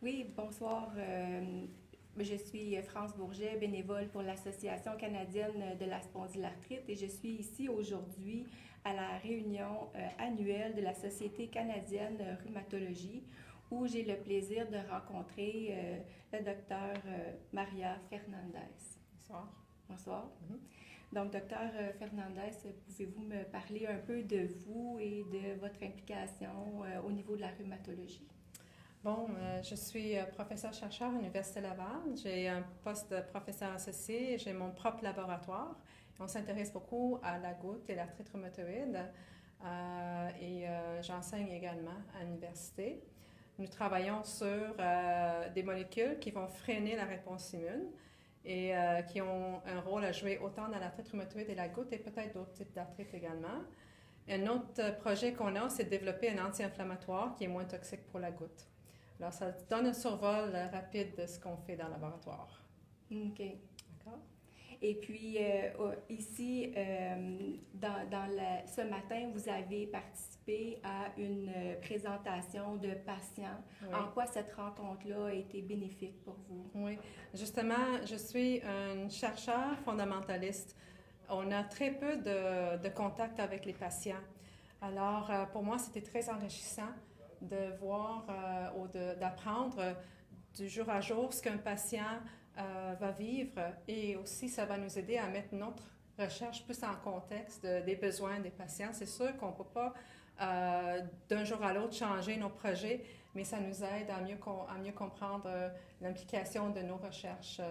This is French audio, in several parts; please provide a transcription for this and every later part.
Oui, bonsoir. Je suis France Bourget, bénévole pour l'Association canadienne de la spondylarthrite et je suis ici aujourd'hui à la réunion annuelle de la Société canadienne de rhumatologie où j'ai le plaisir de rencontrer le docteur Maria Fernandez. Bonsoir. Bonsoir. Mhm. Donc, docteur Fernandez, pouvez-vous me parler un peu de vous et de votre implication au niveau de la rhumatologie? Bon, je suis professeur-chercheur à l'Université Laval. J'ai un poste de professeur associé. J'ai mon propre laboratoire. On s'intéresse beaucoup à la goutte et l'arthrite rhumatoïde. J'enseigne également à l'université. Nous travaillons sur des molécules qui vont freiner la réponse immune et qui ont un rôle à jouer autant dans l'arthrite rhumatoïde et la goutte et peut-être d'autres types d'arthrite également. Un autre projet qu'on a, c'est de développer un anti-inflammatoire qui est moins toxique pour la goutte. Alors, ça donne un survol rapide de ce qu'on fait dans le laboratoire. OK. D'accord? Et puis, ici, ce matin, vous avez participé à une présentation de patients. Oui. En quoi cette rencontre-là a été bénéfique pour vous? Oui. Justement, je suis un chercheur fondamentaliste. On a très peu de contact avec les patients. Alors, pour moi, c'était très enrichissant de voir ou d'apprendre du jour à jour ce qu'un patient va vivre et aussi ça va nous aider à mettre notre recherche plus en contexte des besoins des patients. C'est sûr qu'on ne peut pas d'un jour à l'autre changer nos projets, mais ça nous aide à mieux comprendre l'implication de nos recherches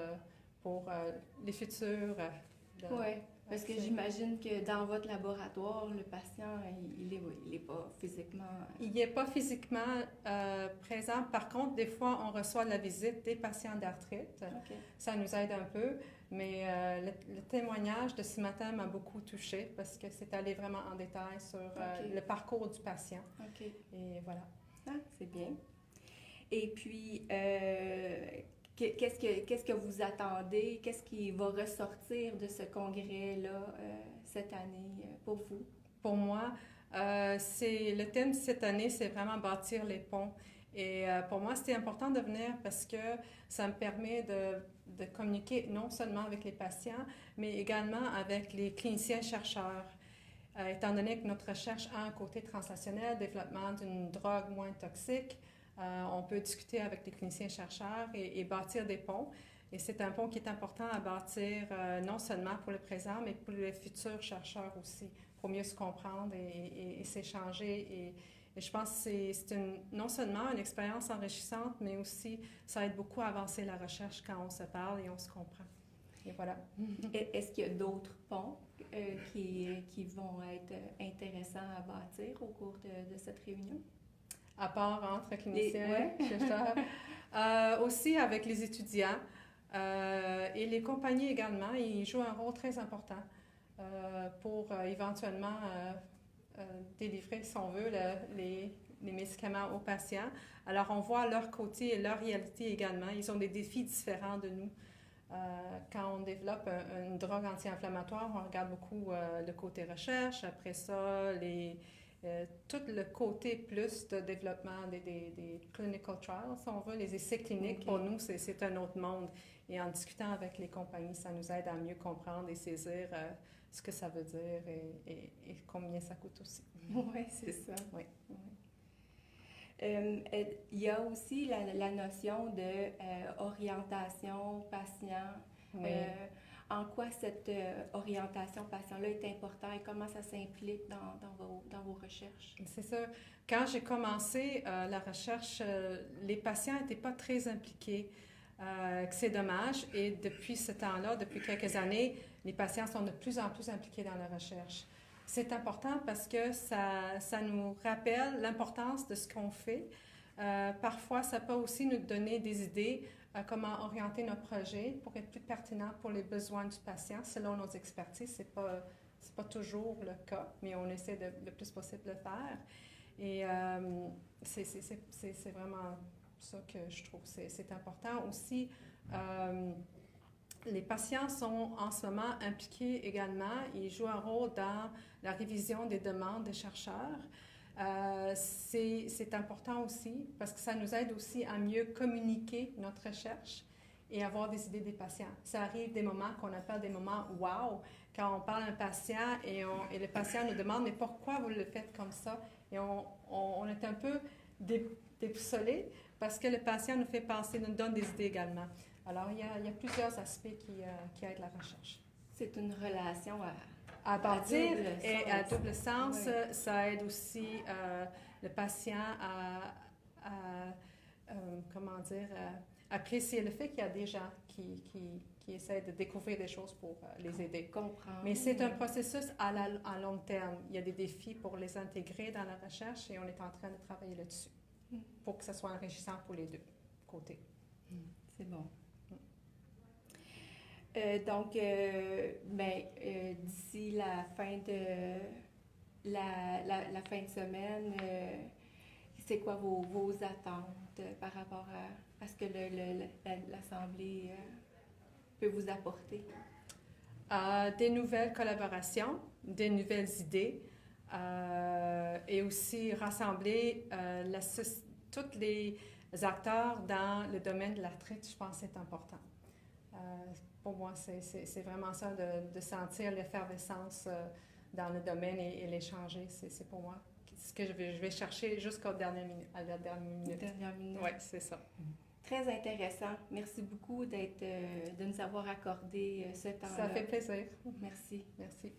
pour les futurs. Oui, parce que j'imagine que dans votre laboratoire, le patient, il est pas physiquement... Il n'est pas physiquement présent. Par contre, des fois, on reçoit la visite des patients d'arthrite. OK. Ça nous aide un peu, mais le témoignage de ce matin m'a beaucoup touchée parce que c'est allé vraiment en détail sur OK. le parcours du patient. OK. Et voilà. Ah, c'est bien. Et puis, qu'est-ce que vous attendez? Qu'est-ce qui va ressortir de ce congrès-là cette année pour vous? Pour moi, le thème de cette année, c'est vraiment bâtir les ponts. Et pour moi, c'était important de venir parce que ça me permet de communiquer non seulement avec les patients, mais également avec les cliniciens-chercheurs. Étant donné que notre recherche a un côté translationnel, développement d'une drogue moins toxique, on peut discuter avec les cliniciens-chercheurs et bâtir des ponts. Et c'est un pont qui est important à bâtir non seulement pour le présent, mais pour les futurs chercheurs aussi, pour mieux se comprendre et s'échanger. Et je pense que c'est non seulement une expérience enrichissante, mais aussi ça aide beaucoup à avancer la recherche quand on se parle et on se comprend. Et voilà. Est-ce qu'il y a d'autres ponts qui vont être intéressants à bâtir au cours de cette réunion? À part entre cliniciens, Ouais. chercheurs. Aussi avec les étudiants et les compagnies également, ils jouent un rôle très important pour éventuellement délivrer, si on veut, les médicaments aux patients. Alors, on voit leur côté et leur réalité également. Ils ont des défis différents de nous. Quand on développe une drogue anti-inflammatoire, on regarde beaucoup le côté recherche. Après ça, tout le côté plus de développement des clinical trials, si on veut, les essais cliniques, Okay. pour nous, c'est un autre monde. Et en discutant avec les compagnies, ça nous aide à mieux comprendre et saisir ce que ça veut dire et combien ça coûte aussi. Oui, c'est ça. Oui. Il y a aussi la notion de orientation patient. Oui. En quoi cette orientation patient-là est importante et comment ça s'implique dans vos recherches? C'est ça. Quand j'ai commencé la recherche, les patients n'étaient pas très impliqués. C'est dommage. Et depuis ce temps-là, depuis quelques années, les patients sont de plus en plus impliqués dans la recherche. C'est important parce que ça nous rappelle l'importance de ce qu'on fait. Parfois, ça peut aussi nous donner des idées à comment orienter nos projets pour être plus pertinent pour les besoins du patient selon nos expertises. C'est pas toujours le cas, mais on essaie le plus possible de le faire. Et c'est vraiment ça que je trouve c'est important. Aussi, les patients sont en ce moment impliqués également. Ils jouent un rôle dans la révision des demandes des chercheurs. C'est important aussi parce que ça nous aide aussi à mieux communiquer notre recherche et avoir des idées des patients. Ça arrive des moments qu'on appelle des moments « wow », quand on parle à un patient et le patient nous demande « mais pourquoi vous le faites comme ça ?» Et on est un peu déboussolé parce que le patient nous fait penser, nous donne des idées également. Alors, il y a plusieurs aspects qui aident la recherche. C'est une relation à bâtir et à sens. double sens. Oui. Ça aide aussi le patient comment dire, apprécier le fait qu'il y a des gens qui essaient de découvrir des choses pour les aider. Comprendre. Mais c'est un processus à long terme. Il y a des défis pour les intégrer dans la recherche et on est en train de travailler là-dessus pour que ça soit enrichissant pour les deux côtés. C'est bon. Donc, d'ici la fin de la fin de semaine, c'est quoi vos attentes par rapport à ce que l'Assemblée peut vous apporter? Des nouvelles collaborations, des nouvelles idées et aussi rassembler tous les acteurs dans le domaine de l'arthrite, je pense que c'est important. Pour moi, c'est vraiment ça, de sentir l'effervescence dans le domaine et l'échanger. C'est pour moi ce que je vais chercher jusqu'à la dernière minute. Oui, c'est ça. Très intéressant. Merci beaucoup de nous avoir accordé ce temps-là. Ça fait plaisir. Merci. Merci.